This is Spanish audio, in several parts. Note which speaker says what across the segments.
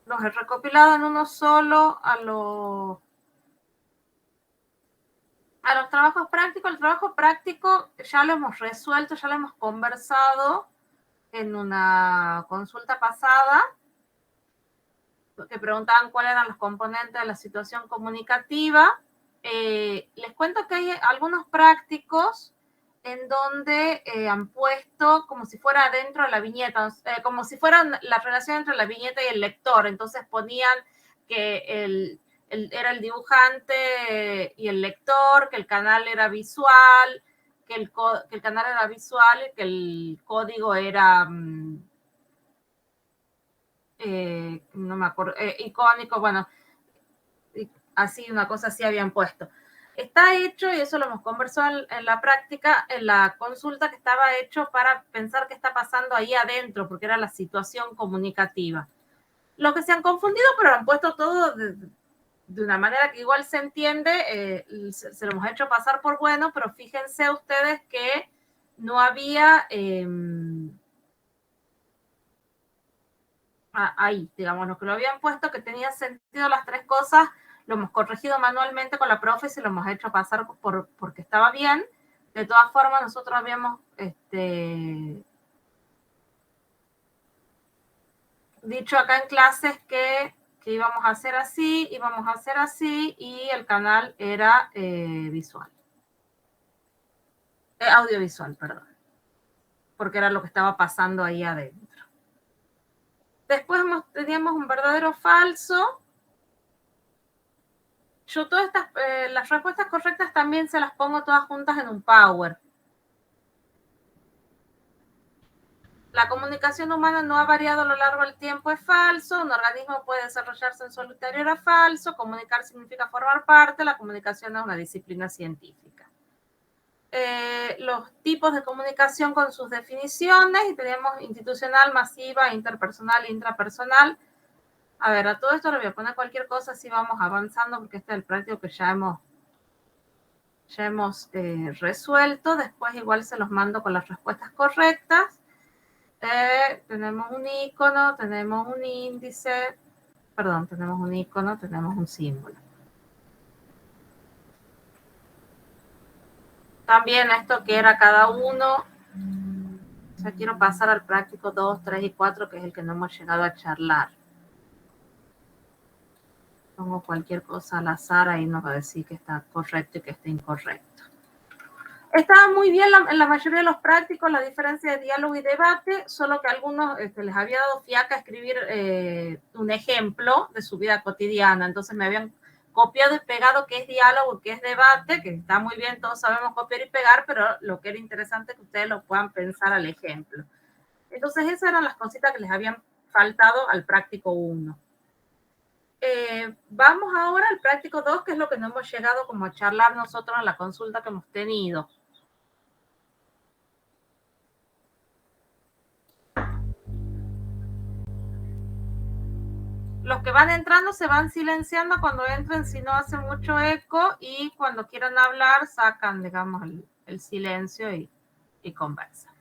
Speaker 1: los he recopilado en uno solo a los trabajos prácticos. El trabajo práctico ya lo hemos resuelto, ya lo hemos conversado en una consulta pasada, que preguntaban cuáles eran los componentes de la situación comunicativa. Les cuento que hay algunos prácticos en donde han puesto como si fuera dentro de la viñeta, como si fuera la relación entre la viñeta y el lector. Entonces ponían que era el dibujante y el lector, que el canal era visual, que el canal era visual y que el código era... no me acuerdo, icónico, bueno, así, una cosa así habían puesto. Está hecho, y eso lo hemos conversado en la práctica, en la consulta, que estaba hecho para pensar qué está pasando ahí adentro, porque era la situación comunicativa. Lo que se han confundido, pero han puesto todo de una manera que igual se entiende, se lo hemos hecho pasar por bueno, pero fíjense ustedes que no había... ahí, digamos, lo que lo habían puesto, que tenía sentido las tres cosas, lo hemos corregido manualmente con la profe y se lo hemos hecho pasar porque estaba bien. De todas formas, nosotros habíamos dicho acá en clases que íbamos a hacer así, y el canal era visual. Audiovisual, perdón. Porque era lo que estaba pasando ahí adentro. Después teníamos un verdadero o falso. Yo todas las respuestas correctas también se las pongo todas juntas en un Power. La comunicación humana no ha variado a lo largo del tiempo, es falso. Un organismo puede desarrollarse en solitario, era falso. Comunicar significa formar parte. La comunicación es una disciplina científica. Los tipos de comunicación con sus definiciones, y tenemos institucional, masiva, interpersonal, intrapersonal. A ver, a todo esto le voy a poner cualquier cosa si vamos avanzando, porque este es el práctico que ya hemos resuelto. Después igual se los mando con las respuestas correctas. Tenemos un icono, tenemos un índice, perdón, tenemos un icono, tenemos un símbolo. También esto que era cada uno. Ya quiero pasar al práctico 2, 3 y 4, que es el que no hemos llegado a charlar. Pongo cualquier cosa al azar, ahí nos va a decir que está correcto y que está incorrecto. Estaba muy bien en la mayoría de los prácticos la diferencia de diálogo y debate, solo que a algunos les había dado fiaca escribir un ejemplo de su vida cotidiana. Entonces me habían copiado y pegado qué es diálogo y qué es debate, que está muy bien, todos sabemos copiar y pegar, pero lo que era interesante es que ustedes lo puedan pensar al ejemplo. Entonces esas eran las cositas que les habían faltado al práctico 1. Vamos ahora al práctico 2, que es lo que no hemos llegado como a charlar nosotros en la consulta que hemos tenido. Los que van entrando se van silenciando cuando entren, si no hace mucho eco, y cuando quieran hablar sacan, digamos, el silencio y conversan.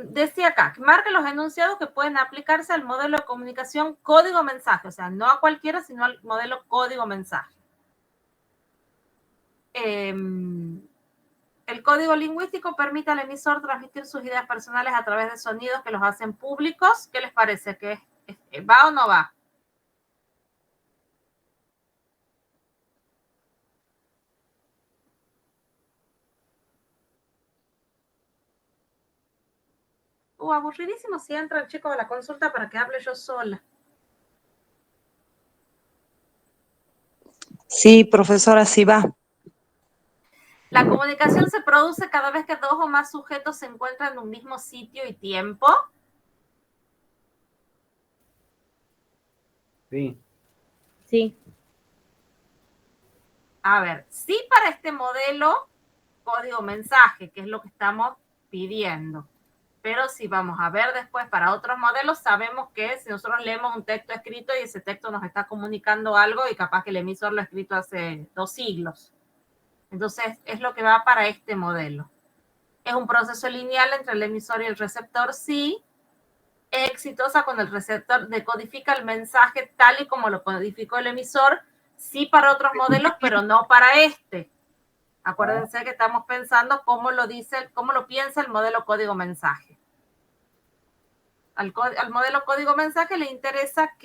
Speaker 1: Decía acá, marque los enunciados que pueden aplicarse al modelo de comunicación código-mensaje, o sea, no a cualquiera, sino al modelo código-mensaje. El código lingüístico permite al emisor transmitir sus ideas personales a través de sonidos que los hacen públicos. ¿Qué les parece? ¿Que va o no va? Aburridísimo si entra el chico de la consulta para que hable yo sola.
Speaker 2: Sí, profesora, sí va.
Speaker 1: La comunicación se produce cada vez que dos o más sujetos se encuentran en un mismo sitio y tiempo.
Speaker 3: Sí.
Speaker 2: Sí.
Speaker 1: A ver, sí para este modelo código-mensaje, que es lo que estamos pidiendo. Pero si vamos a ver después para otros modelos, sabemos que si nosotros leemos un texto escrito y ese texto nos está comunicando algo, y capaz que el emisor lo ha escrito hace 2 siglos. Entonces, es lo que va para este modelo. Es un proceso lineal entre el emisor y el receptor, sí. Es exitosa cuando el receptor decodifica el mensaje tal y como lo codificó el emisor, sí para otros modelos, pero no para este. Acuérdense que estamos pensando cómo lo piensa el modelo código-mensaje. Al modelo código-mensaje le interesa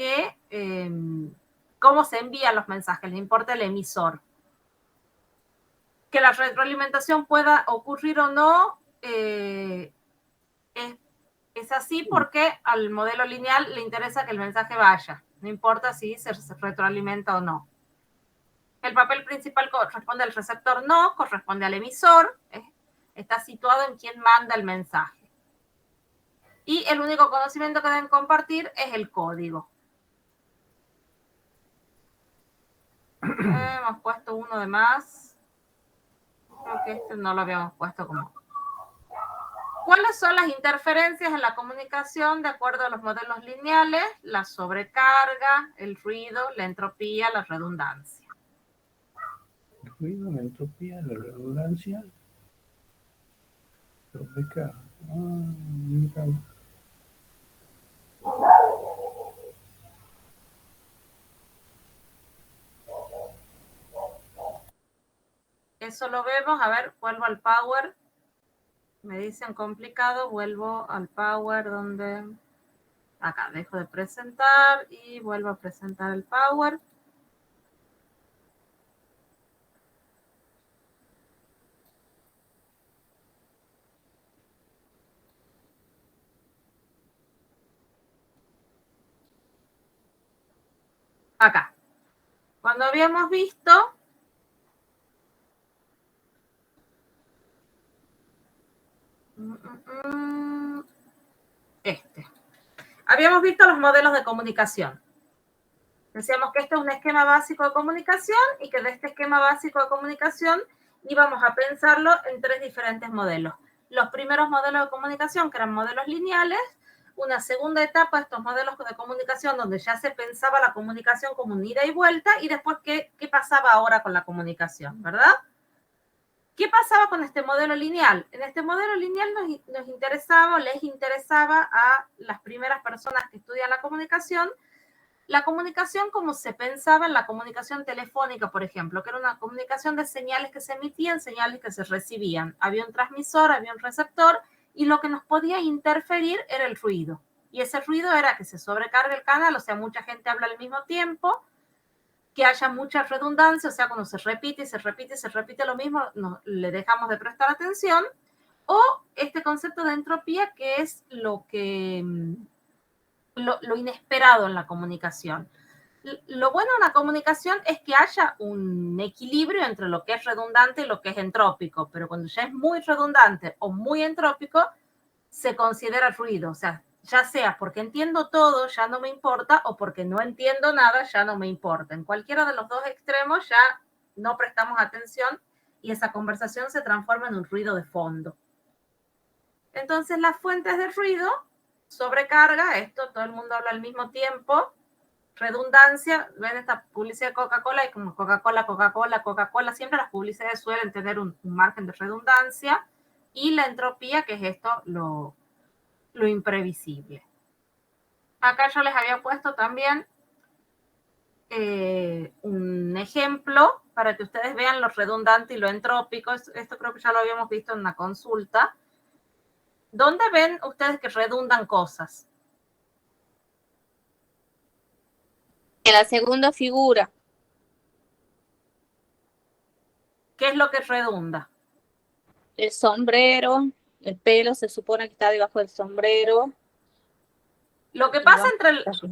Speaker 1: cómo se envían los mensajes, le importa el emisor. Que la retroalimentación pueda ocurrir o no es así porque al modelo lineal le interesa que el mensaje vaya, no importa si se retroalimenta o no. El papel principal corresponde al receptor, no, corresponde al emisor, está situado en quien manda el mensaje. Y el único conocimiento que deben compartir es el código. Hemos puesto uno de más. Creo que este no lo habíamos puesto como. ¿Cuáles son las interferencias en la comunicación de acuerdo a los modelos lineales? La sobrecarga, el ruido, la entropía, la redundancia.
Speaker 3: El ruido, la entropía, la redundancia. Sobrecarga.
Speaker 1: Eso lo vemos. A ver, vuelvo al Power. Me dicen complicado, vuelvo al Power donde... Acá, dejo de presentar y vuelvo a presentar el Power. Acá. Cuando habíamos visto... Habíamos visto los modelos de comunicación. Decíamos que este es un esquema básico de comunicación y que de este esquema básico de comunicación íbamos a pensarlo en 3 diferentes modelos. Los primeros modelos de comunicación, que eran modelos lineales, una segunda etapa de estos modelos de comunicación donde ya se pensaba la comunicación como un ida y vuelta, y después qué pasaba ahora con la comunicación, ¿verdad? ¿Qué pasaba con este modelo lineal? En este modelo lineal nos interesaba, o les interesaba a las primeras personas que estudian la comunicación como se pensaba en la comunicación telefónica, por ejemplo, que era una comunicación de señales que se emitían, señales que se recibían. Había un transmisor, había un receptor, y lo que nos podía interferir era el ruido. Y ese ruido era que se sobrecargue el canal, o sea, mucha gente habla al mismo tiempo, que haya mucha redundancia, o sea, cuando se repite y se repite y se repite lo mismo, le dejamos de prestar atención, o este concepto de entropía, que es lo inesperado en la comunicación. Lo bueno de una comunicación es que haya un equilibrio entre lo que es redundante y lo que es entrópico, pero cuando ya es muy redundante o muy entrópico, se considera ruido, o sea, ya sea porque entiendo todo, ya no me importa, o porque no entiendo nada, ya no me importa. En cualquiera de los dos extremos ya no prestamos atención y esa conversación se transforma en un ruido de fondo. Entonces, las fuentes de ruido, sobrecarga, esto, todo el mundo habla al mismo tiempo, redundancia, ven esta publicidad de Coca-Cola y como Coca-Cola, Coca-Cola, Coca-Cola, siempre las publicidades suelen tener un margen de redundancia, y la entropía, que es esto, lo imprevisible. Acá yo les había puesto también un ejemplo para que ustedes vean lo redundante y lo entrópico. Esto creo que ya lo habíamos visto en una consulta. ¿Dónde ven ustedes que redundan cosas?
Speaker 4: En la segunda figura.
Speaker 1: ¿Qué es lo que redunda?
Speaker 4: El sombrero, el pelo se supone que está debajo del sombrero.
Speaker 1: Lo que pasa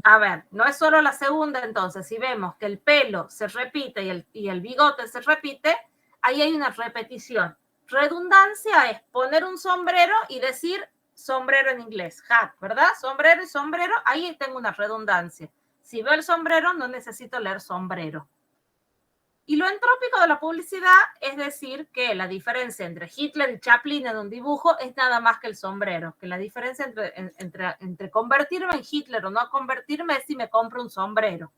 Speaker 1: a ver, no es solo la segunda, entonces, si vemos que el pelo se repite y el bigote se repite, ahí hay una repetición. Redundancia es poner un sombrero y decir sombrero en inglés, hat, ¿verdad? Sombrero y sombrero, ahí tengo una redundancia. Si veo el sombrero, no necesito leer sombrero. Y lo entrópico de la publicidad es decir que la diferencia entre Hitler y Chaplin en un dibujo es nada más que el sombrero, que la diferencia entre convertirme en Hitler o no convertirme es si me compro un sombrero.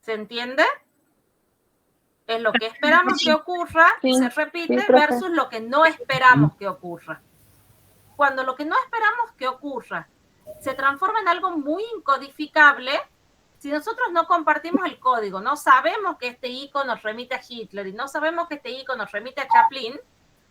Speaker 1: ¿Se entiende? Es lo que esperamos que ocurra,
Speaker 4: Sí,
Speaker 1: se repite,
Speaker 4: sí, profe.
Speaker 1: versus lo que no esperamos que ocurra. Cuando lo que no esperamos que ocurra se transforma en algo muy incodificable, si nosotros no compartimos el código, no sabemos que este icono nos remite a Hitler y no sabemos que este icono nos remite a Chaplin,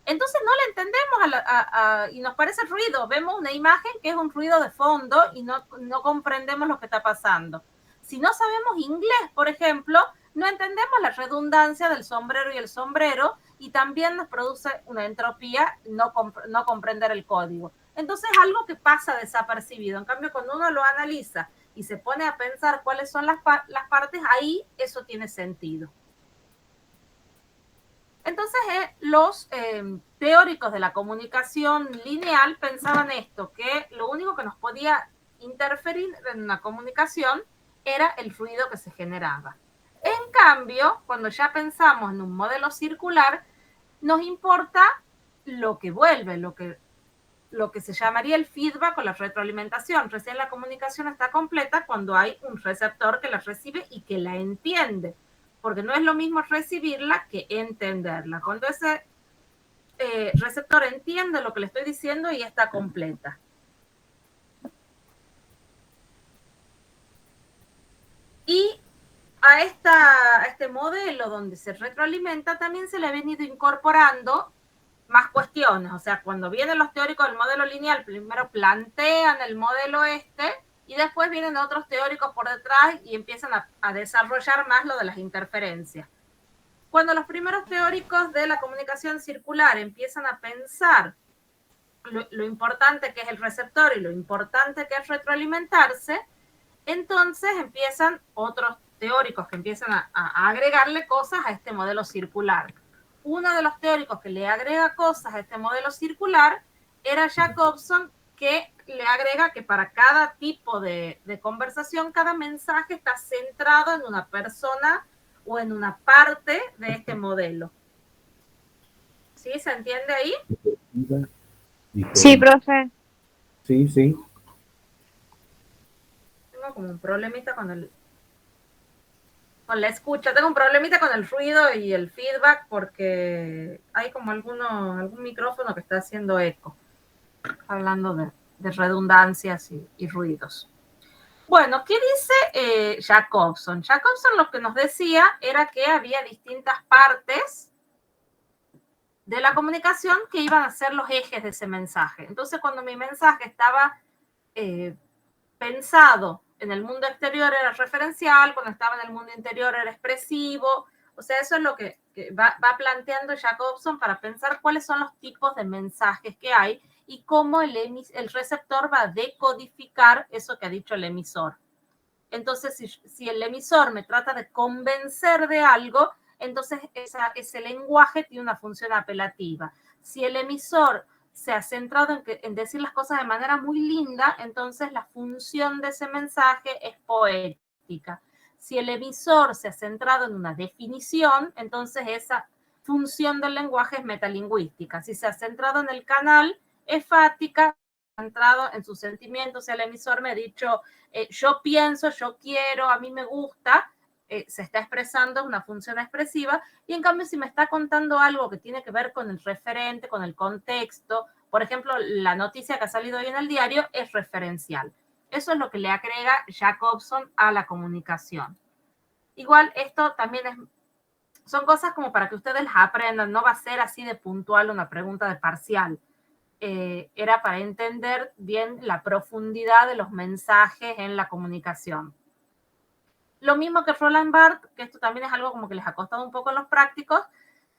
Speaker 1: entonces no le entendemos y nos parece ruido. Vemos una imagen que es un ruido de fondo y no comprendemos lo que está pasando. Si no sabemos inglés, por ejemplo, no entendemos la redundancia del sombrero y el sombrero y también nos produce una entropía no comprender el código. Entonces es algo que pasa desapercibido. En cambio, cuando uno lo analiza y se pone a pensar cuáles son las partes, ahí eso tiene sentido. Entonces, los teóricos de la comunicación lineal pensaban esto, que lo único que nos podía interferir en una comunicación era el ruido que se generaba. En cambio, cuando ya pensamos en un modelo circular, nos importa lo que vuelve, lo que se llamaría el feedback o la retroalimentación. Recién la comunicación está completa cuando hay un receptor que la recibe y que la entiende, porque no es lo mismo recibirla que entenderla. Cuando ese receptor entiende lo que le estoy diciendo y está completa. Y a este modelo donde se retroalimenta también se le ha venido incorporando más cuestiones. O sea, cuando vienen los teóricos del modelo lineal, primero plantean el modelo y después vienen otros teóricos por detrás y empiezan a desarrollar más lo de las interferencias. Cuando los primeros teóricos de la comunicación circular empiezan a pensar lo importante que es el receptor y lo importante que es retroalimentarse, entonces empiezan otros teóricos que empiezan a agregarle cosas a este modelo circular. Uno de los teóricos que le agrega cosas a este modelo circular era Jacobson, que le agrega que para cada tipo de conversación, cada mensaje está centrado en una persona o en una parte de este modelo. ¿Sí? ¿Se entiende ahí?
Speaker 2: Sí, profe.
Speaker 3: Sí, sí.
Speaker 1: Tengo como un problemita con la escucha, tengo un problemita con el ruido y el feedback porque hay como algún micrófono que está haciendo eco, hablando de redundancias y ruidos. Bueno, ¿qué dice Jacobson? Jacobson lo que nos decía era que había distintas partes de la comunicación que iban a ser los ejes de ese mensaje. Entonces, cuando mi mensaje estaba pensado en el mundo exterior era referencial, cuando estaba en el mundo interior era expresivo. O sea, eso es lo que va planteando Jacobson para pensar cuáles son los tipos de mensajes que hay y cómo el receptor va a decodificar eso que ha dicho el emisor. Entonces, si el emisor me trata de convencer de algo, entonces ese lenguaje tiene una función apelativa. Si el emisor se ha centrado en decir las cosas de manera muy linda, entonces la función de ese mensaje es poética. Si el emisor se ha centrado en una definición, entonces esa función del lenguaje es metalingüística. Si se ha centrado en el canal, es fática, centrado en sus sentimientos. El emisor me ha dicho, yo pienso, yo quiero, a mí me gusta, se está expresando una función expresiva, y en cambio si me está contando algo que tiene que ver con el referente, con el contexto, por ejemplo, la noticia que ha salido hoy en el diario es referencial. Eso es lo que le agrega Jacobson a la comunicación. Igual esto también son cosas como para que ustedes las aprendan, no va a ser así de puntual una pregunta de parcial. Era para entender bien la profundidad de los mensajes en la comunicación. Lo mismo que Roland Barthes, que esto también es algo como que les ha costado un poco a los prácticos,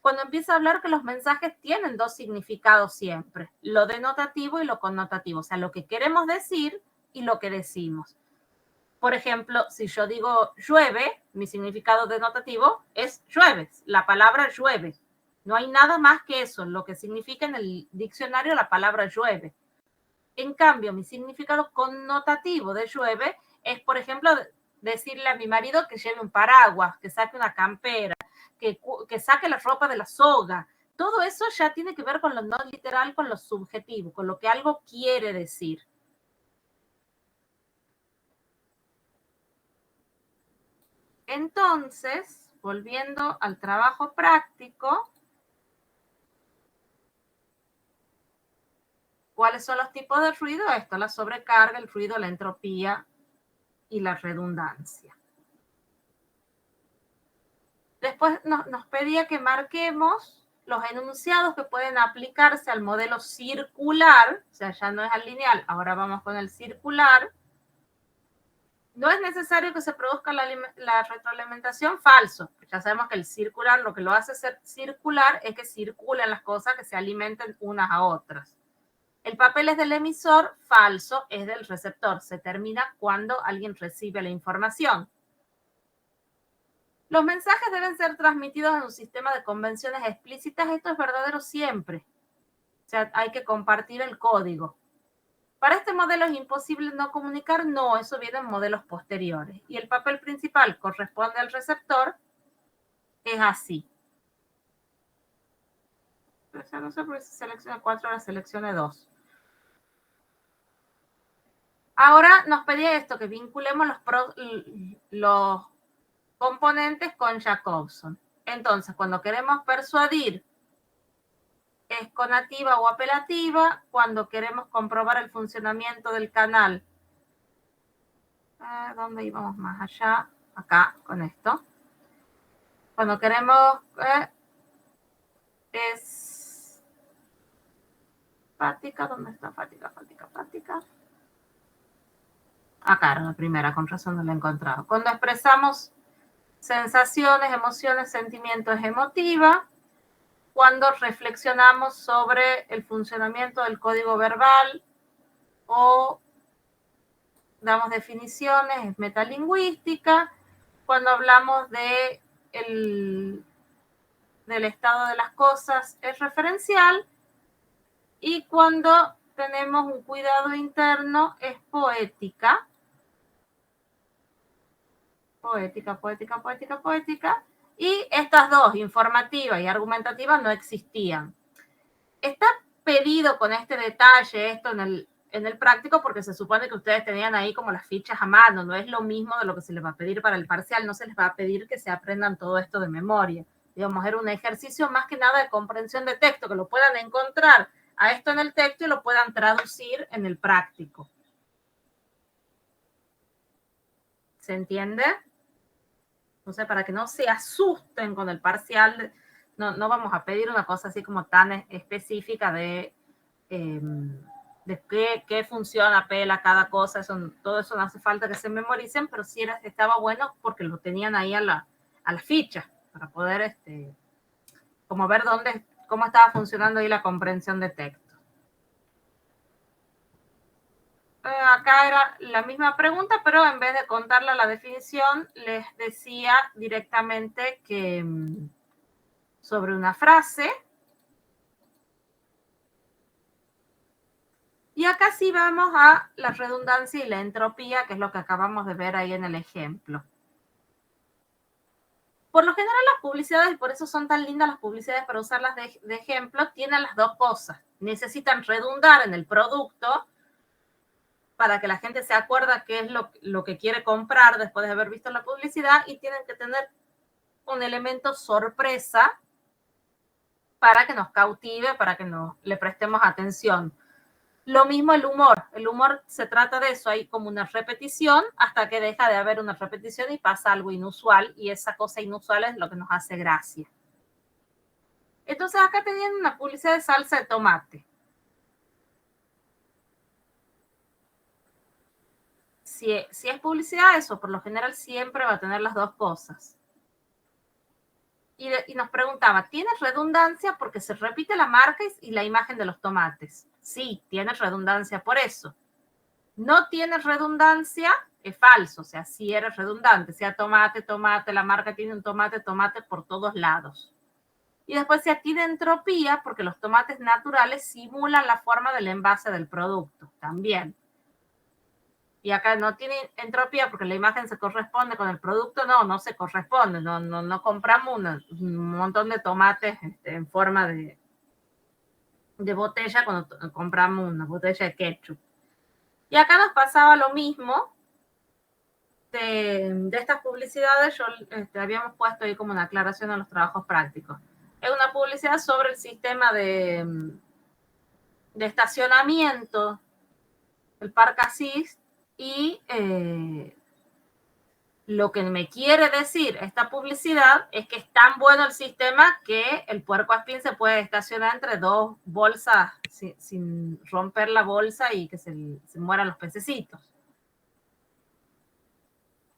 Speaker 1: cuando empieza a hablar que los mensajes tienen dos significados siempre, lo denotativo y lo connotativo, o sea, lo que queremos decir y lo que decimos. Por ejemplo, si yo digo llueve, mi significado denotativo es llueve, la palabra llueve. No hay nada más que eso, lo que significa en el diccionario la palabra llueve. En cambio, mi significado connotativo de llueve es, por ejemplo, decirle a mi marido que lleve un paraguas, que saque una campera, que saque la ropa de la soga. Todo eso ya tiene que ver con lo no literal, con lo subjetivo, con lo que algo quiere decir. Entonces, volviendo al trabajo práctico, ¿cuáles son los tipos de ruido? Esto, la sobrecarga, el ruido, la entropía y la redundancia. Después nos pedía que marquemos los enunciados que pueden aplicarse al modelo circular, o sea, ya no es al lineal, ahora vamos con el circular. No es necesario que se produzca la retroalimentación, falso. Ya sabemos que el circular, lo que lo hace ser circular es que circulen las cosas, que se alimenten unas a otras. El papel es del emisor, falso es del receptor. Se termina cuando alguien recibe la información. Los mensajes deben ser transmitidos en un sistema de convenciones explícitas. Esto es verdadero siempre. O sea, hay que compartir el código. Para este modelo es imposible no comunicar. No, eso viene en modelos posteriores. Y el papel principal corresponde al receptor. Es así. O sea, no sé por qué se selecciona 4, ahora seleccione 2. Ahora nos pedía esto, que vinculemos los componentes con Jacobson. Entonces, cuando queremos persuadir, es conativa o apelativa. Cuando queremos comprobar el funcionamiento del canal, ¿dónde íbamos más allá? Acá, con esto. Cuando queremos, es fática. ¿Dónde está fática? Acá era la primera, con razón no la he encontrado. Cuando expresamos sensaciones, emociones, sentimientos, emotiva. Cuando reflexionamos sobre el funcionamiento del código verbal o damos definiciones, es metalingüística. Cuando hablamos del estado de las cosas, es referencial. Y cuando tenemos un cuidado interno, es poética. Poética. Y estas dos, informativa y argumentativa, no existían. Está pedido con este detalle esto en el práctico porque se supone que ustedes tenían ahí como las fichas a mano. No es lo mismo de lo que se les va a pedir para el parcial. No se les va a pedir que se aprendan todo esto de memoria. Digamos, era un ejercicio más que nada de comprensión de texto, que lo puedan encontrar a esto en el texto y lo puedan traducir en el práctico. ¿Se entiende? Entonces, para que no se asusten con el parcial, no vamos a pedir una cosa así como tan específica de qué funciona, pela, cada cosa. Todo eso no hace falta que se memoricen, pero sí estaba bueno porque lo tenían ahí a la ficha para poder como ver cómo estaba funcionando ahí la comprensión de texto. Acá era la misma pregunta, pero en vez de contarle la definición, les decía directamente que sobre una frase. Y acá sí vamos a la redundancia y la entropía, que es lo que acabamos de ver ahí en el ejemplo. Por lo general las publicidades, y por eso son tan lindas las publicidades para usarlas de ejemplo, tienen las dos cosas. Necesitan redundar en el producto para que la gente se acuerda qué es lo que quiere comprar después de haber visto la publicidad, y tienen que tener un elemento sorpresa para que nos cautive, para que le prestemos atención. Lo mismo el humor. El humor se trata de eso, hay como una repetición hasta que deja de haber una repetición y pasa algo inusual, y esa cosa inusual es lo que nos hace gracia. Entonces acá tenían una publicidad de salsa de tomate. Si es publicidad, eso por lo general siempre va a tener las dos cosas. Y nos preguntaba, ¿tiene redundancia porque se repite la marca y la imagen de los tomates? Sí, tiene redundancia por eso. No tiene redundancia, es falso, o sea, sí era redundante, sea tomate, la marca tiene un tomate por todos lados. Y después sea tiene entropía porque los tomates naturales simulan la forma del envase del producto, también. Y acá no tiene entropía porque la imagen se corresponde con el producto. No se corresponde. No compramos un montón de tomates en forma de botella cuando compramos una botella de ketchup. Y acá nos pasaba lo mismo, de estas publicidades, yo habíamos puesto ahí como una aclaración a los trabajos prácticos. Es una publicidad sobre el sistema de estacionamiento del Parque Asís y lo que me quiere decir esta publicidad es que es tan bueno el sistema que el puercoespín se puede estacionar entre dos bolsas sin romper la bolsa y que se mueran los pececitos.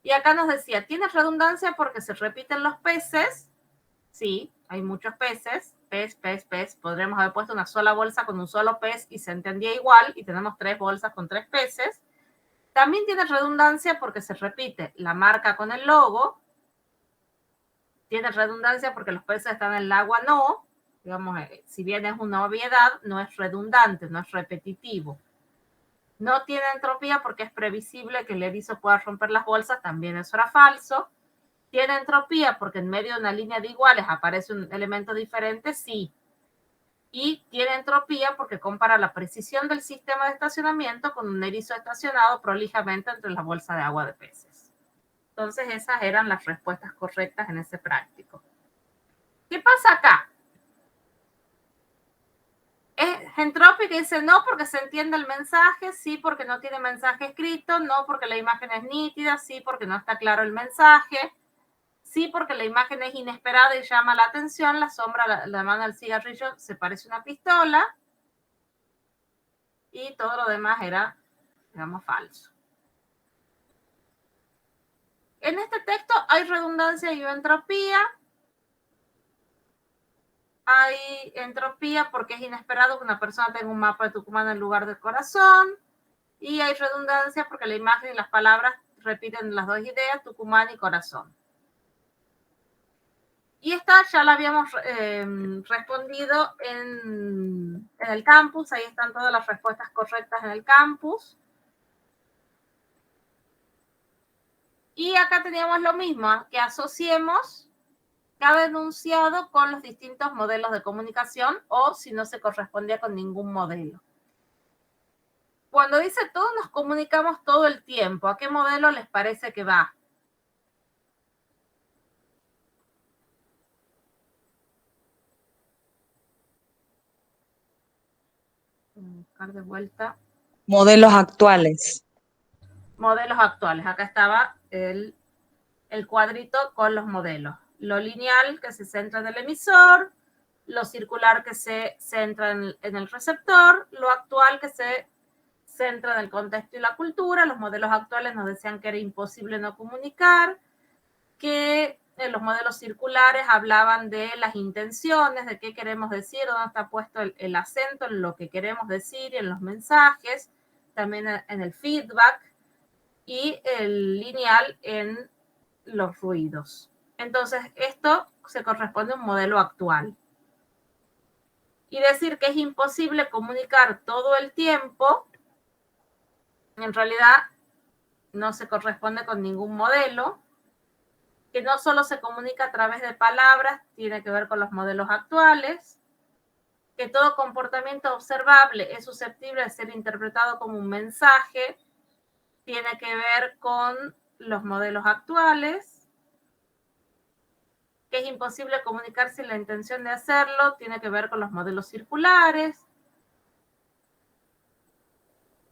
Speaker 1: Y acá nos decía, ¿tienes redundancia porque se repiten los peces? Sí, hay muchos peces. Pez. Podríamos haber puesto una sola bolsa con un solo pez y se entendía igual, y tenemos 3 bolsas con 3 peces. También tiene redundancia porque se repite la marca con el logo. Tiene redundancia porque los peces están en el agua, no. Digamos, si bien es una obviedad, no es redundante, no es repetitivo. No tiene entropía porque es previsible que el erizo pueda romper las bolsas, también eso era falso. ¿Tiene entropía porque en medio de una línea de iguales aparece un elemento diferente? Sí. Y tiene entropía porque compara la precisión del sistema de estacionamiento con un erizo estacionado prolijamente entre la bolsa de agua de peces. Entonces esas eran las respuestas correctas en ese práctico. ¿Qué pasa acá? Gentrópica dice no porque se entiende el mensaje, sí porque no tiene mensaje escrito, no porque la imagen es nítida, sí porque no está claro el mensaje, sí porque la imagen es inesperada y llama la atención, la sombra, la mano del cigarrillo se parece a una pistola, y todo lo demás era, digamos, falso. En este texto hay redundancia y entropía. Hay entropía porque es inesperado que una persona tenga un mapa de Tucumán en lugar del corazón. Y hay redundancia porque la imagen y las palabras repiten las dos ideas, Tucumán y corazón. Y esta ya la habíamos respondido en el campus. Ahí están todas las respuestas correctas en el campus. Y acá teníamos lo mismo, que asociemos cada enunciado con los distintos modelos de comunicación o si no se correspondía con ningún modelo. Cuando dice todos nos comunicamos todo el tiempo, ¿a qué modelo les parece que va? Voy a buscar de vuelta.
Speaker 2: Modelos actuales.
Speaker 1: Modelos actuales. Acá estaba el cuadrito con los modelos. Lo lineal que se centra en el emisor, lo circular que se centra en el receptor, lo actual que se centra en el contexto y la cultura. Los modelos actuales nos decían que era imposible no comunicar, que los modelos circulares hablaban de las intenciones, de qué queremos decir, dónde está puesto el acento en lo que queremos decir y en los mensajes, también en el feedback, y el lineal en los ruidos. Entonces, esto se corresponde a un modelo actual. Y decir que es imposible comunicar todo el tiempo, en realidad no se corresponde con ningún modelo, que no solo se comunica a través de palabras, tiene que ver con los modelos actuales, que todo comportamiento observable es susceptible de ser interpretado como un mensaje, tiene que ver con los modelos actuales, que es imposible comunicar sin la intención de hacerlo, tiene que ver con los modelos circulares.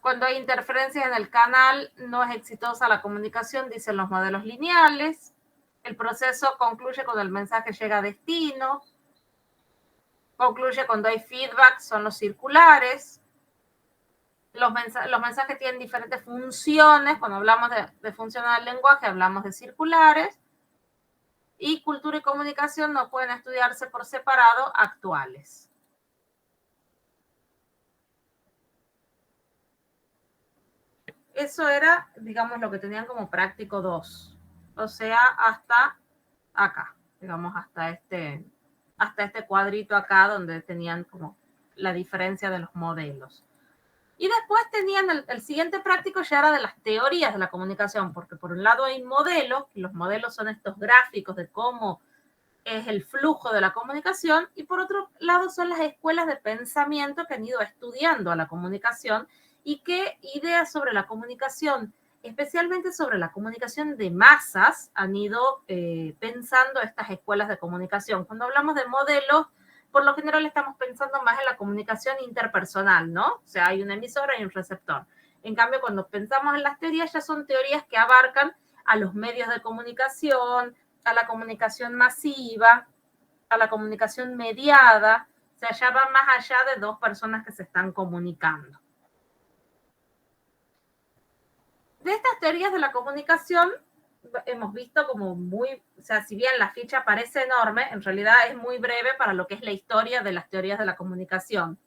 Speaker 1: Cuando hay interferencias en el canal, no es exitosa la comunicación, dicen los modelos lineales. El proceso concluye cuando el mensaje llega a destino. Concluye cuando hay feedback, son los circulares. Los mensajes tienen diferentes funciones. Cuando hablamos de funcionar el lenguaje, hablamos de circulares. Y cultura y comunicación no pueden estudiarse por separado, actuales. Eso era, digamos, lo que tenían como práctico 2. O sea, hasta acá, digamos, hasta este cuadrito acá donde tenían como la diferencia de los modelos. Y después tenían el siguiente práctico, ya era de las teorías de la comunicación, porque por un lado hay modelos, y los modelos son estos gráficos de cómo es el flujo de la comunicación, y por otro lado son las escuelas de pensamiento que han ido estudiando a la comunicación y qué ideas sobre la comunicación especialmente sobre la comunicación de masas, han ido pensando estas escuelas de comunicación. Cuando hablamos de modelos, por lo general estamos pensando más en la comunicación interpersonal, ¿no? O sea, hay un emisor y un receptor. En cambio, cuando pensamos en las teorías, ya son teorías que abarcan a los medios de comunicación, a la comunicación masiva, a la comunicación mediada, o sea, ya va más allá de dos personas que se están comunicando. De estas teorías de la comunicación, hemos visto como muy, o sea, si bien la ficha parece enorme, en realidad es muy breve para lo que es la historia de las teorías de la comunicación.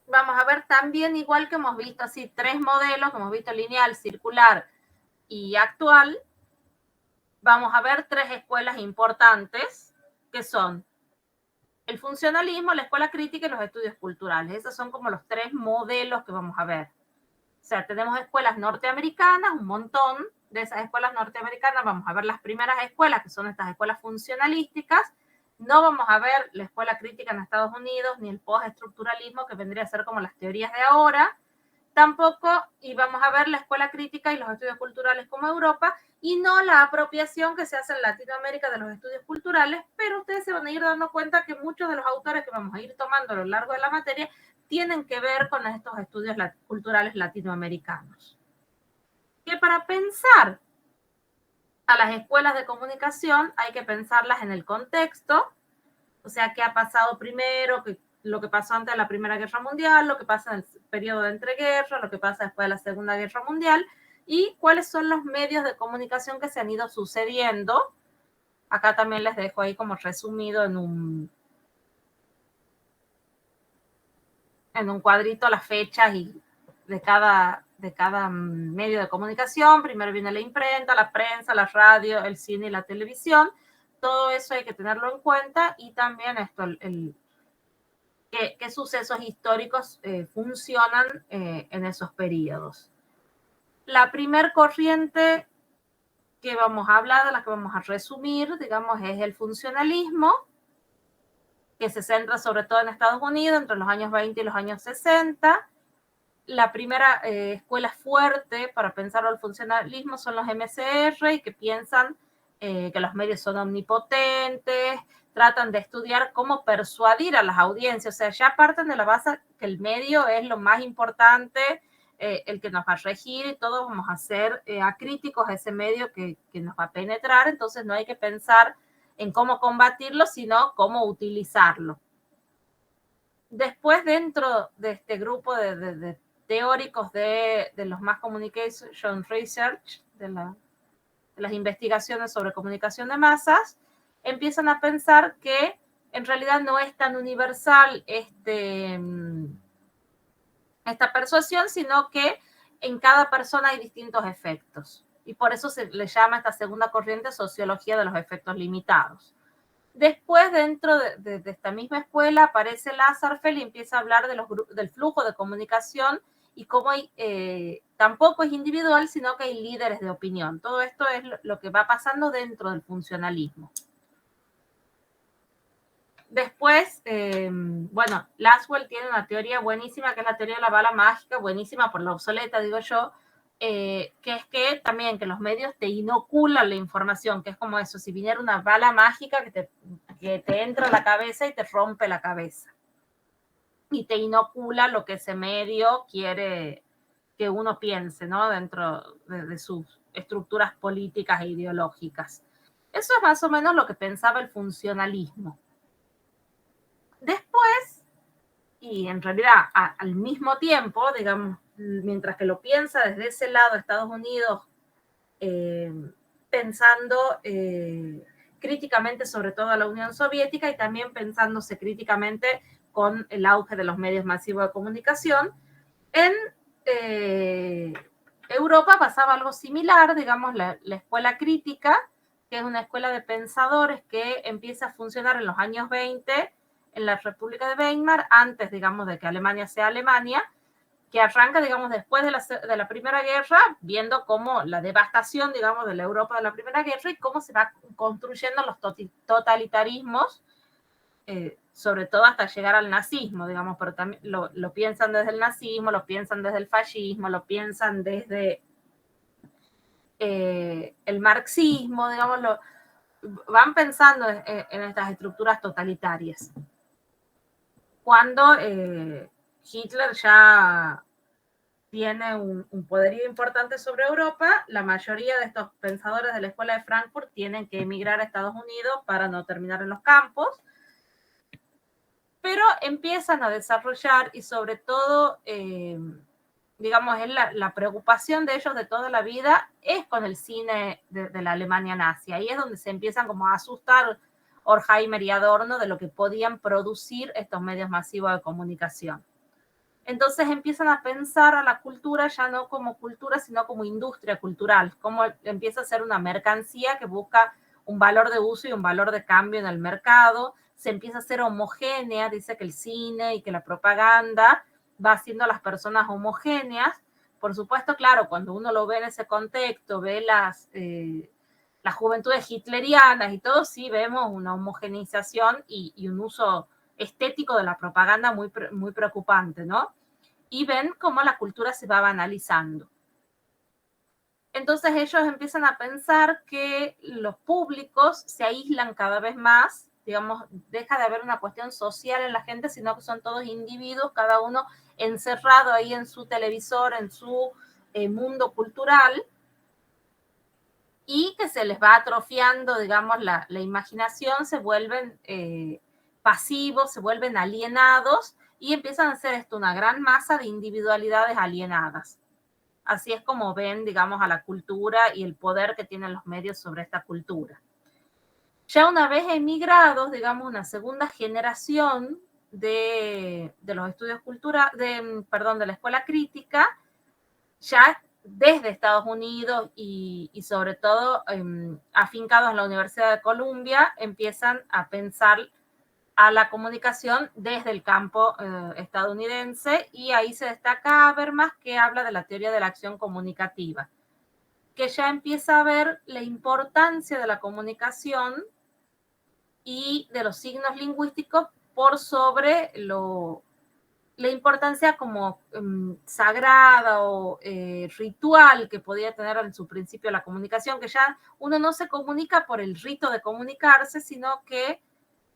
Speaker 1: Vamos a ver también, igual que hemos visto así, tres modelos, que hemos visto lineal, circular y actual, vamos a ver tres escuelas importantes, que son el funcionalismo, la escuela crítica y los estudios culturales. Esos son como los tres modelos que vamos a ver. O sea, tenemos escuelas norteamericanas, un montón de esas escuelas norteamericanas. Vamos a ver las primeras escuelas, que son estas escuelas funcionalísticas. No vamos a ver la escuela crítica en Estados Unidos, ni el postestructuralismo, que vendría a ser como las teorías de ahora. Tampoco, y vamos a ver la escuela crítica y los estudios culturales como Europa, y no la apropiación que se hace en Latinoamérica de los estudios culturales, pero ustedes se van a ir dando cuenta que muchos de los autores que vamos a ir tomando a lo largo de la materia tienen que ver con estos estudios culturales latinoamericanos. Que para pensar a las escuelas de comunicación hay que pensarlas en el contexto, o sea, qué ha pasado primero, lo que pasó antes de la Primera Guerra Mundial, lo que pasa en el periodo de entreguerra, lo que pasa después de la Segunda Guerra Mundial, y cuáles son los medios de comunicación que se han ido sucediendo. Acá también les dejo ahí como resumido en un cuadrito las fechas y de cada medio de comunicación. Primero viene la imprenta, la prensa, la radio, el cine y la televisión. Todo eso hay que tenerlo en cuenta, y también esto, qué sucesos históricos funcionan en esos periodos. La primer corriente que vamos a hablar, de la que vamos a resumir, digamos, es el funcionalismo, que se centra sobre todo en Estados Unidos entre los años 20 y los años 60. La primera escuela fuerte para pensar el funcionalismo son los MCR, y que piensan que los medios son omnipotentes, tratan de estudiar cómo persuadir a las audiencias, o sea, ya parten de la base que el medio es lo más importante, el que nos va a regir, y todos vamos a ser acríticos a ese medio que nos va a penetrar. Entonces no hay que pensar en cómo combatirlo, sino cómo utilizarlo. Después, dentro de este grupo de teóricos de los Mass Communication Research, de las investigaciones sobre comunicación de masas, empiezan a pensar que en realidad no es tan universal esta persuasión, sino que en cada persona hay distintos efectos. Y por eso se le llama a esta segunda corriente sociología de los efectos limitados. Después, dentro de esta misma escuela, aparece Lasarfeld y empieza a hablar del flujo de comunicación y cómo tampoco es individual, sino que hay líderes de opinión. Todo esto es lo que va pasando dentro del funcionalismo. Después, bueno, Laswell tiene una teoría buenísima, que es la teoría de la bala mágica, buenísima por la obsoleta, digo yo, que es que también que los medios te inoculan la información, que es como eso, si viniera una bala mágica que te entra a la cabeza y te rompe la cabeza. Y te inocula lo que ese medio quiere que uno piense, ¿no? Dentro de sus estructuras políticas e ideológicas. Eso es más o menos lo que pensaba el funcionalismo. Después, y en realidad al mismo tiempo, digamos, mientras que lo piensa desde ese lado Estados Unidos, pensando críticamente sobre todo a la Unión Soviética, y también pensándose críticamente con el auge de los medios masivos de comunicación, en Europa pasaba algo similar, digamos, la escuela crítica, que es una escuela de pensadores que empieza a funcionar en los años 20 en la República de Weimar, antes, digamos, de que Alemania sea Alemania, que arranca, digamos, después de la Primera Guerra, viendo cómo la devastación, digamos, de la Europa de la Primera Guerra y cómo se va construyendo los totalitarismos sobre todo hasta llegar al nazismo, digamos, pero también lo piensan desde el nazismo, lo piensan desde el fascismo, lo piensan desde el marxismo, digamos, van pensando en estas estructuras totalitarias. Cuando Hitler ya tiene un poderío importante sobre Europa, la mayoría de estos pensadores de la Escuela de Frankfurt tienen que emigrar a Estados Unidos para no terminar en los campos, pero empiezan a desarrollar y sobre todo, digamos, es la preocupación de ellos de toda la vida es con el cine de la Alemania nazi. Ahí es donde se empiezan como a asustar Horkheimer y Adorno de lo que podían producir estos medios masivos de comunicación. Entonces empiezan a pensar a la cultura ya no como cultura, sino como industria cultural, como empieza a ser una mercancía que busca un valor de uso y un valor de cambio en el mercado, se empieza a ser homogénea, dice que el cine y que la propaganda va haciendo a las personas homogéneas. Por supuesto, claro, cuando uno lo ve en ese contexto, ve las juventudes hitlerianas y todo, sí vemos una homogeneización y un uso estético de la propaganda muy, muy preocupante, ¿no? Y ven cómo la cultura se va banalizando. Entonces ellos empiezan a pensar que los públicos se aíslan cada vez más, digamos, deja de haber una cuestión social en la gente, sino que son todos individuos, cada uno encerrado ahí en su televisor, en su mundo cultural, y que se les va atrofiando, digamos, la imaginación, se vuelven pasivos, se vuelven alienados, y empiezan a hacer esto una gran masa de individualidades alienadas. Así es como ven, digamos, a la cultura y el poder que tienen los medios sobre esta cultura. Ya una vez emigrados, digamos, una segunda generación de los estudios culturales, de la escuela crítica, ya desde Estados Unidos y sobre todo afincados en la Universidad de Columbia, empiezan a pensar a la comunicación desde el campo estadounidense, y ahí se destaca Habermas, que habla de la teoría de la acción comunicativa, que ya empieza a ver la importancia de la comunicación y de los signos lingüísticos por sobre la importancia como sagrada o ritual que podía tener en su principio la comunicación, que ya uno no se comunica por el rito de comunicarse, sino que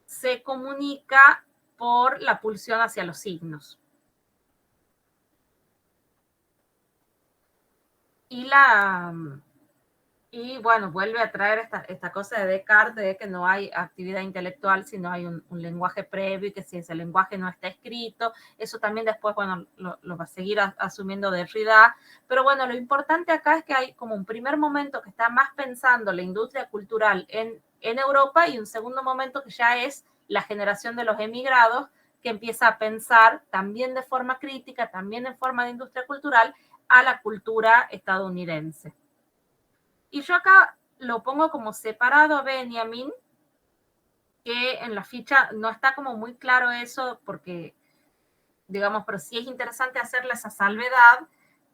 Speaker 1: se comunica por la pulsión hacia los signos. Y bueno, vuelve a traer esta cosa de Descartes, de que no hay actividad intelectual, sino hay un lenguaje previo, y que si ese lenguaje no está escrito, eso también después, bueno, lo va a seguir asumiendo Derrida. Pero bueno, lo importante acá es que hay como un primer momento que está más pensando la industria cultural en Europa, y un segundo momento que ya es la generación de los emigrados, que empieza a pensar también de forma crítica, también en forma de industria cultural, a la cultura estadounidense. Y yo acá lo pongo como separado a Benjamin, que en la ficha no está como muy claro eso, porque, digamos, pero sí es interesante hacerle esa salvedad,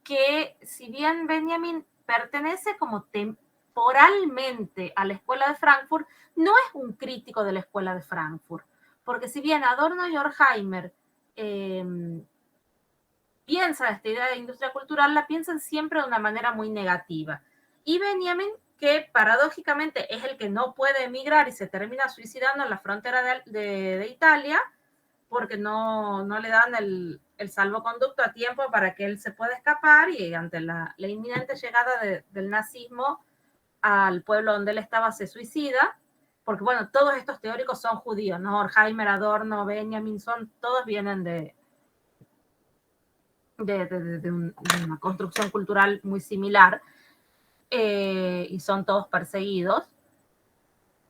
Speaker 1: que si bien Benjamin pertenece como temporalmente a la Escuela de Frankfurt, no es un crítico de la Escuela de Frankfurt, porque si bien Adorno y Horkheimer piensan esta idea de industria cultural, la piensan siempre de una manera muy negativa. Y Benjamin, que paradójicamente es el que no puede emigrar y se termina suicidando en la frontera de Italia, porque no le dan el salvoconducto a tiempo para que él se pueda escapar, y ante la inminente llegada del nazismo al pueblo donde él estaba se suicida, porque bueno, todos estos teóricos son judíos, ¿no? Horkheimer, Adorno, Benjamin, todos vienen de una construcción cultural muy similar, y son todos perseguidos.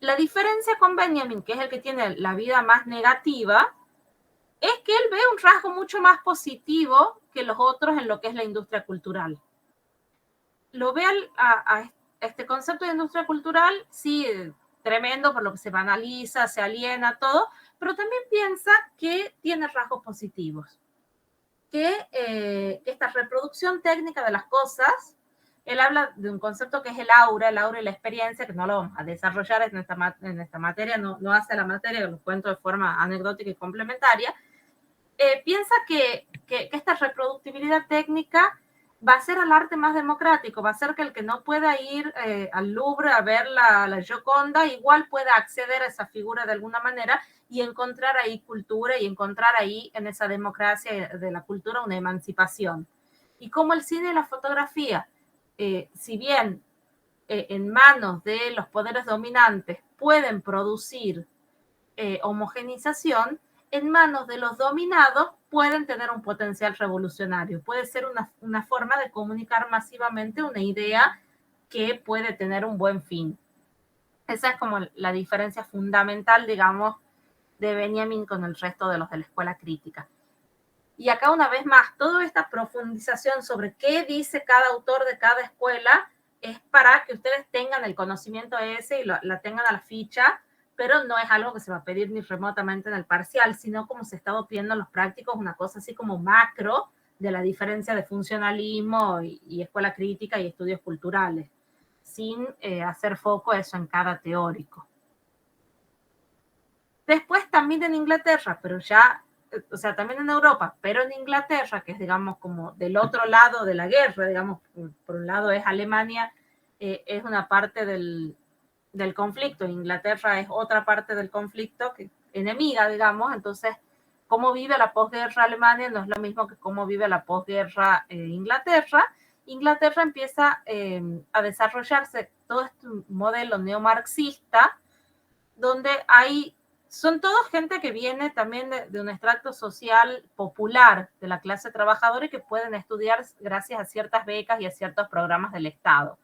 Speaker 1: La diferencia con Benjamin, que es el que tiene la vida más negativa, es que él ve un rasgo mucho más positivo que los otros en lo que es la industria cultural. Lo ve a este concepto de industria cultural, sí, tremendo, por lo que se banaliza, se aliena, todo, pero también piensa que tiene rasgos positivos, que esta reproducción técnica de las cosas Él habla de un concepto que es el aura y la experiencia, que no lo vamos a desarrollar en esta materia, no hace la materia, lo cuento de forma anecdótica y complementaria. Piensa que esta reproductibilidad técnica va a hacer al arte más democrático, va a hacer que el que no pueda ir al Louvre a ver la Gioconda igual pueda acceder a esa figura de alguna manera y encontrar ahí cultura y encontrar ahí en esa democracia de la cultura una emancipación. Y como el cine y la fotografía, si bien en manos de los poderes dominantes pueden producir homogenización, en manos de los dominados pueden tener un potencial revolucionario. Puede ser una forma de comunicar masivamente una idea que puede tener un buen fin. Esa es como la diferencia fundamental, digamos, de Benjamin con el resto de los de la escuela crítica. Y acá una vez más, toda esta profundización sobre qué dice cada autor de cada escuela es para que ustedes tengan el conocimiento ese y la tengan a la ficha, pero no es algo que se va a pedir ni remotamente en el parcial, sino como se está pidiendo en los prácticos, una cosa así como macro de la diferencia de funcionalismo y escuela crítica y estudios culturales, sin hacer foco eso en cada teórico. Después también en Inglaterra, pero ya, o sea, también en Europa, pero en Inglaterra, que es, digamos, como del otro lado de la guerra, digamos, por un lado es Alemania, es una parte del conflicto, Inglaterra es otra parte del conflicto, que, enemiga, digamos, entonces, cómo vive la posguerra Alemania no es lo mismo que cómo vive la posguerra Inglaterra. Inglaterra empieza a desarrollarse todo este modelo neomarxista, donde son todos gente que viene también de un extracto social popular de la clase trabajadora y que pueden estudiar gracias a ciertas becas y a ciertos programas del Estado.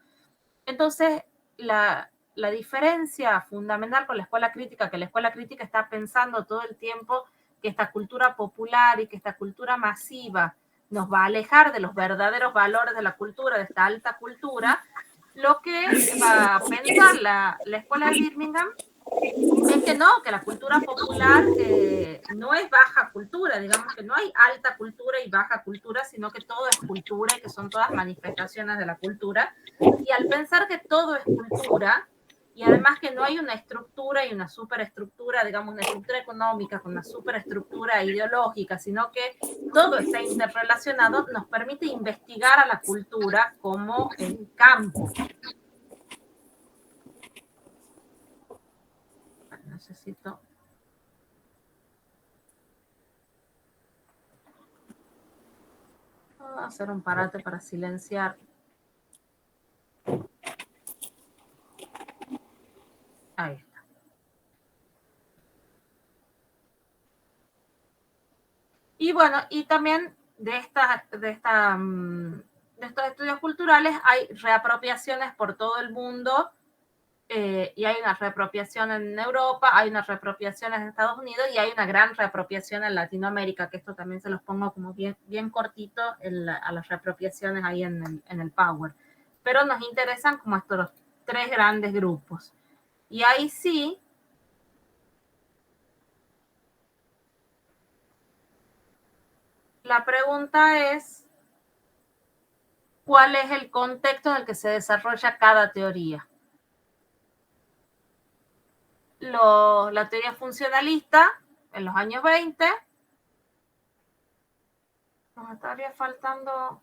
Speaker 1: Entonces, la diferencia fundamental con la escuela crítica, que la escuela crítica está pensando todo el tiempo que esta cultura popular y que esta cultura masiva nos va a alejar de los verdaderos valores de la cultura, de esta alta cultura, lo que va a pensar la escuela de Birmingham es que no, que la cultura popular no es baja cultura, digamos que no hay alta cultura y baja cultura, sino que todo es cultura y que son todas manifestaciones de la cultura. Y al pensar que todo es cultura, y además que no hay una estructura y una superestructura, digamos, una estructura económica con una superestructura ideológica, sino que todo está interrelacionado, nos permite investigar a la cultura como el campo. Necesito... Voy a hacer un parate para silenciar. Ahí está. Y bueno, y también de estos estudios culturales hay reapropiaciones por todo el mundo, y hay una reapropiación en Europa, hay una reapropiación en Estados Unidos y hay una gran reapropiación en Latinoamérica, que esto también se los pongo como bien cortito a las reapropiaciones ahí en el Power. Pero nos interesan como estos 3 grandes grupos. Y ahí sí, la pregunta es, ¿cuál es el contexto en el que se desarrolla cada teoría? La teoría funcionalista en los años 20, nos estaría faltando,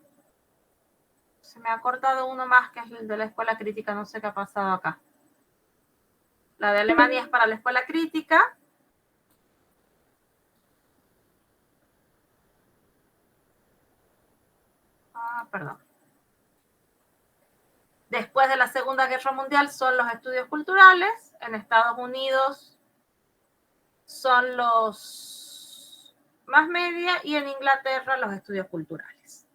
Speaker 1: se me ha cortado uno más, que es el de la escuela crítica, no sé qué ha pasado acá. La de Alemania es para la escuela crítica. Perdón. Después de la Segunda Guerra Mundial son los estudios culturales. En Estados Unidos son los más media y en Inglaterra los estudios culturales.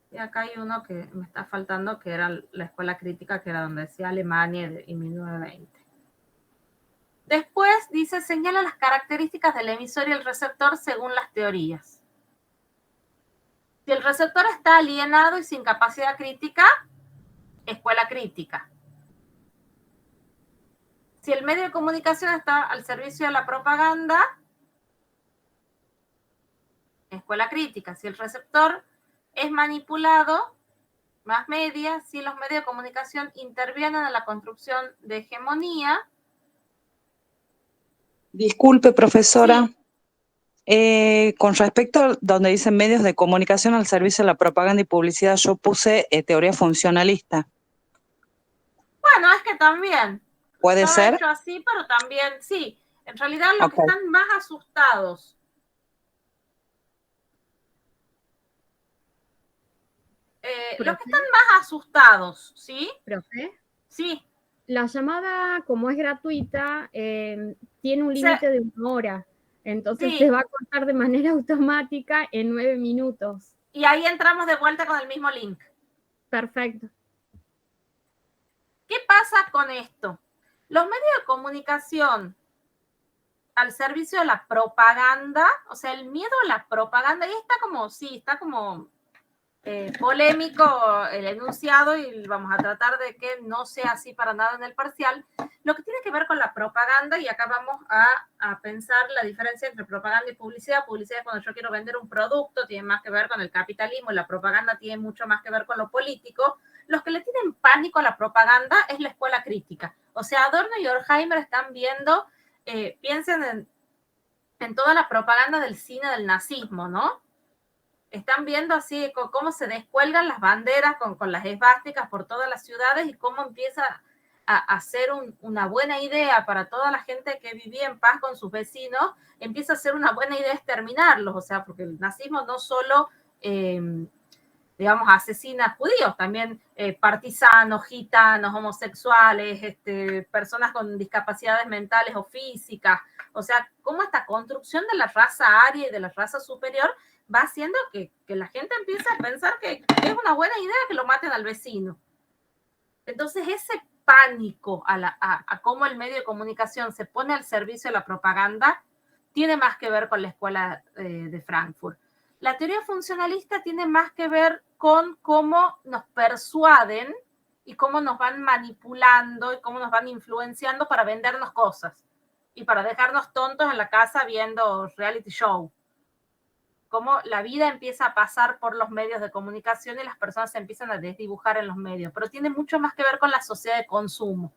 Speaker 1: Y acá hay uno que me está faltando, que era la escuela crítica, que era donde decía Alemania y 1920. Después dice, señala las características del emisor y el receptor según las teorías. Si el receptor está alienado y sin capacidad crítica, escuela crítica. Si el medio de comunicación está al servicio de la propaganda, escuela crítica. Si el receptor es manipulado, más media, si los medios de comunicación intervienen en la construcción de hegemonía.
Speaker 2: Disculpe, profesora.
Speaker 1: Sí.
Speaker 2: Con respecto a donde dicen medios de comunicación al servicio de la propaganda y publicidad, yo puse teoría funcionalista.
Speaker 1: Bueno, es que también
Speaker 2: ¿Puede
Speaker 1: estaba
Speaker 2: ser?
Speaker 1: hecho así, pero también sí. En realidad los que
Speaker 2: Ok.
Speaker 1: están más asustados los que
Speaker 5: Profe,
Speaker 1: están más asustados, ¿sí?
Speaker 5: profe,
Speaker 1: Sí.
Speaker 5: la llamada, como es gratuita, tiene un límite de 1 hora. Entonces se
Speaker 1: Sí.
Speaker 5: va a cortar de manera automática en 9 minutos.
Speaker 1: Y ahí entramos de vuelta con el mismo link.
Speaker 5: Perfecto.
Speaker 1: ¿Qué pasa con esto? Los medios de comunicación al servicio de la propaganda, o sea, el miedo a la propaganda, y está como, sí, está como polémico el enunciado y vamos a tratar de que no sea así para nada en el parcial. Lo que tiene que ver con la propaganda, y acá vamos a pensar la diferencia entre propaganda y publicidad. Publicidad es cuando yo quiero vender un producto, tiene más que ver con el capitalismo, y la propaganda tiene mucho más que ver con lo político. Los que le tienen pánico a la propaganda es la escuela crítica. O sea, Adorno y Horkheimer están viendo, piensen en toda la propaganda del cine del nazismo, ¿no? Están viendo así cómo se descuelgan las banderas con las esvásticas por todas las ciudades y cómo empieza a ser una buena idea para toda la gente que vivía en paz con sus vecinos, empieza a ser una buena idea exterminarlos, o sea, porque el nazismo no solo, digamos, asesina judíos, también partisanos, gitanos, homosexuales, personas con discapacidades mentales o físicas, o sea, cómo esta construcción de la raza aria y de la raza superior va haciendo que la gente empiece a pensar que es una buena idea que lo maten al vecino. Entonces, ese pánico a cómo el medio de comunicación se pone al servicio de la propaganda tiene más que ver con la escuela de Frankfurt. La teoría funcionalista tiene más que ver con cómo nos persuaden y cómo nos van manipulando y cómo nos van influenciando para vendernos cosas y para dejarnos tontos en la casa viendo reality show. Cómo la vida empieza a pasar por los medios de comunicación y las personas se empiezan a desdibujar en los medios, pero tiene mucho más que ver con la sociedad de consumo.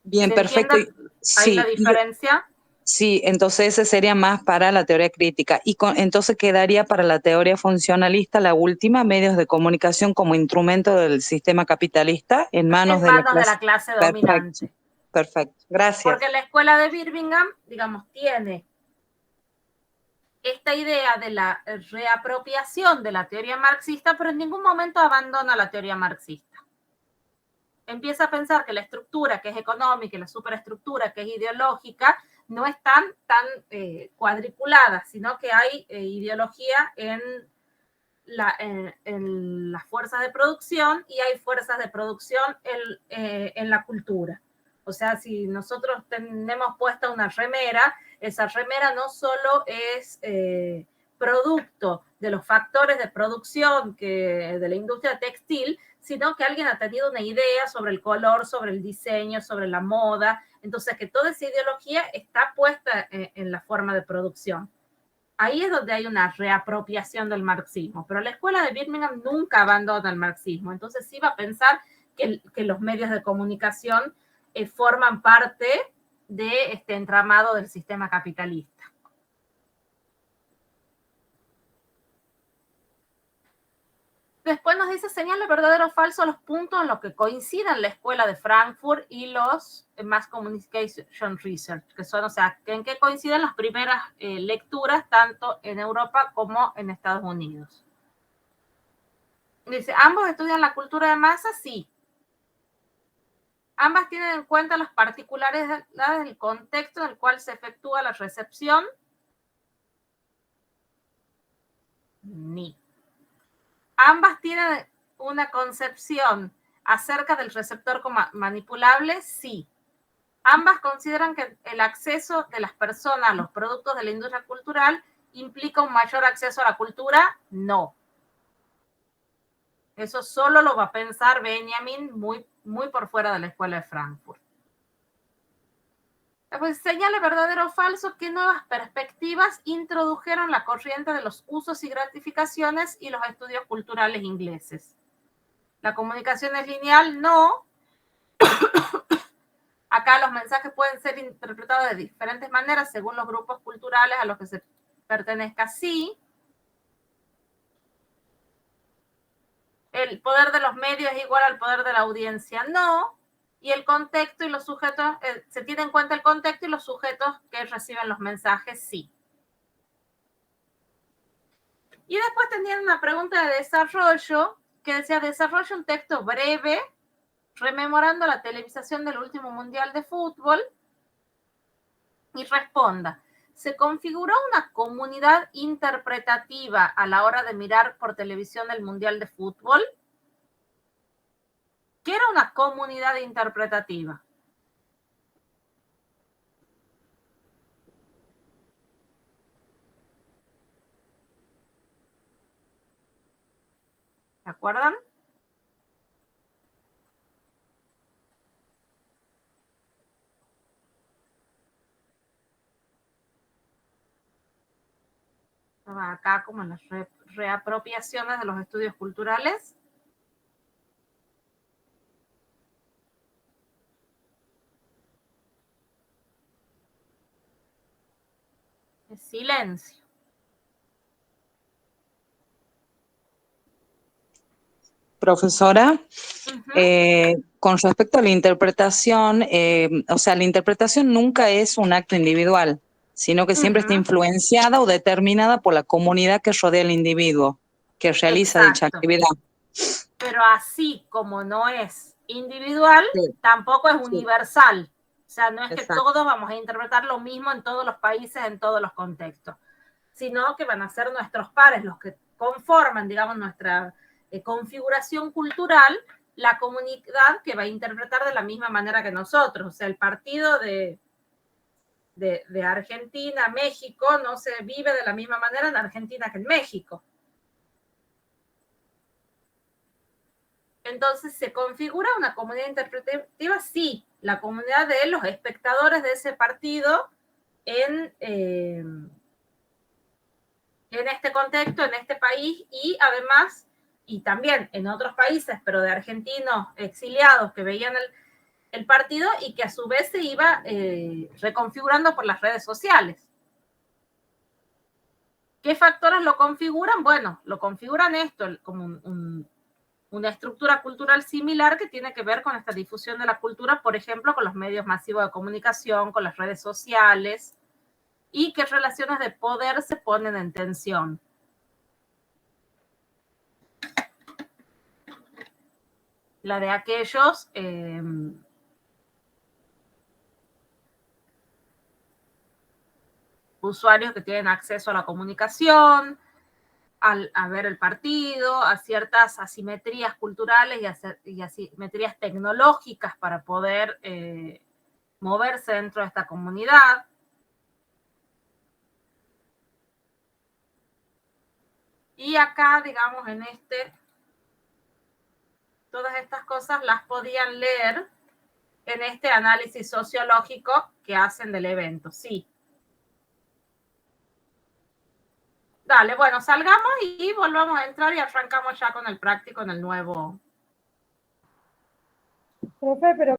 Speaker 2: Bien,
Speaker 1: ¿Se
Speaker 2: perfecto.
Speaker 1: entiende? ¿Hay una diferencia?
Speaker 2: Sí, entonces ese sería más para la teoría crítica. Y entonces quedaría para la teoría funcionalista la última, medios de comunicación como instrumento del sistema capitalista en manos
Speaker 1: En
Speaker 2: de la
Speaker 1: manos de
Speaker 2: clase.
Speaker 1: la clase
Speaker 2: Perfecto,
Speaker 1: dominante.
Speaker 2: perfecto. Gracias.
Speaker 1: Porque la escuela de Birmingham, digamos, tiene esta idea de la reapropiación de la teoría marxista, pero en ningún momento abandona la teoría marxista. Empieza a pensar que la estructura que es económica y la superestructura que es ideológica no están tan cuadriculadas, sino que hay ideología en las fuerzas de producción y hay fuerzas de producción en la cultura. O sea, si nosotros tenemos puesta una remera, esa remera no solo es producto de los factores de producción de la industria textil, sino que alguien ha tenido una idea sobre el color, sobre el diseño, sobre la moda. Entonces, que toda esa ideología está puesta en la forma de producción. Ahí es donde hay una reapropiación del marxismo, pero la escuela de Birmingham nunca abandona el marxismo, entonces sí va a pensar que los medios de comunicación forman parte de este entramado del sistema capitalista. Después nos dice, señala verdadero o falso los puntos en los que coinciden la escuela de Frankfurt y los Mass Communication Research, que son, o sea, en qué coinciden las primeras lecturas tanto en Europa como en Estados Unidos. Dice, ¿ambos estudian la cultura de masa? Sí. ¿Ambas tienen en cuenta las particularidades del contexto en el cual se efectúa la recepción? Ni. ¿Ambas tienen una concepción acerca del receptor como manipulable? Sí. ¿Ambas consideran que el acceso de las personas a los productos de la industria cultural implica un mayor acceso a la cultura? No. Eso solo lo va a pensar Benjamin muy, muy por fuera de la escuela de Frankfurt. Pues señale verdadero o falso qué nuevas perspectivas introdujeron la corriente de los usos y gratificaciones y los estudios culturales ingleses. La comunicación es lineal, no. Acá los mensajes pueden ser interpretados de diferentes maneras según los grupos culturales a los que se pertenezca, sí. El poder de los medios es igual al poder de la audiencia, no. Y el contexto y los sujetos, se tiene en cuenta el contexto y los sujetos que reciben los mensajes, sí. Y después tenían una pregunta de desarrollo que decía, desarrolla un texto breve rememorando la televisación del último Mundial de Fútbol y responda, ¿se configuró una comunidad interpretativa a la hora de mirar por televisión el Mundial de Fútbol? ¿Qué era una comunidad interpretativa? ¿Se acuerdan? Acá como en las reapropiaciones de los estudios culturales. Silencio.
Speaker 2: Profesora, con respecto a la interpretación, o sea, la interpretación nunca es un acto individual, sino que siempre está influenciada o determinada por la comunidad que rodea al individuo que realiza dicha actividad.
Speaker 1: Pero así como no es individual, sí, tampoco es universal. O sea, no es que todos vamos a interpretar lo mismo en todos los países, en todos los contextos, sino que van a ser nuestros pares los que conforman, digamos, nuestra configuración cultural, la comunidad que va a interpretar de la misma manera que nosotros. O sea, el partido de Argentina, México, no se vive de la misma manera en Argentina que en México. Entonces, ¿se configura una comunidad interpretativa? Sí, la comunidad de los espectadores de ese partido en este contexto, en este país, y además, y también en otros países, pero de argentinos exiliados que veían el partido y que a su vez se iba reconfigurando por las redes sociales. ¿Qué factores lo configuran? Bueno, lo configuran esto, como una estructura cultural similar que tiene que ver con esta difusión de la cultura, por ejemplo, con los medios masivos de comunicación, con las redes sociales, y qué relaciones de poder se ponen en tensión. La de aquellos usuarios que tienen acceso a la comunicación, a ver el partido, a ciertas asimetrías culturales y asimetrías tecnológicas para poder moverse dentro de esta comunidad. Y acá, digamos, en todas estas cosas las podían leer en este análisis sociológico que hacen del evento, sí. Dale, bueno, salgamos y volvamos a entrar y arrancamos ya con el práctico en el nuevo.
Speaker 6: Profe, pero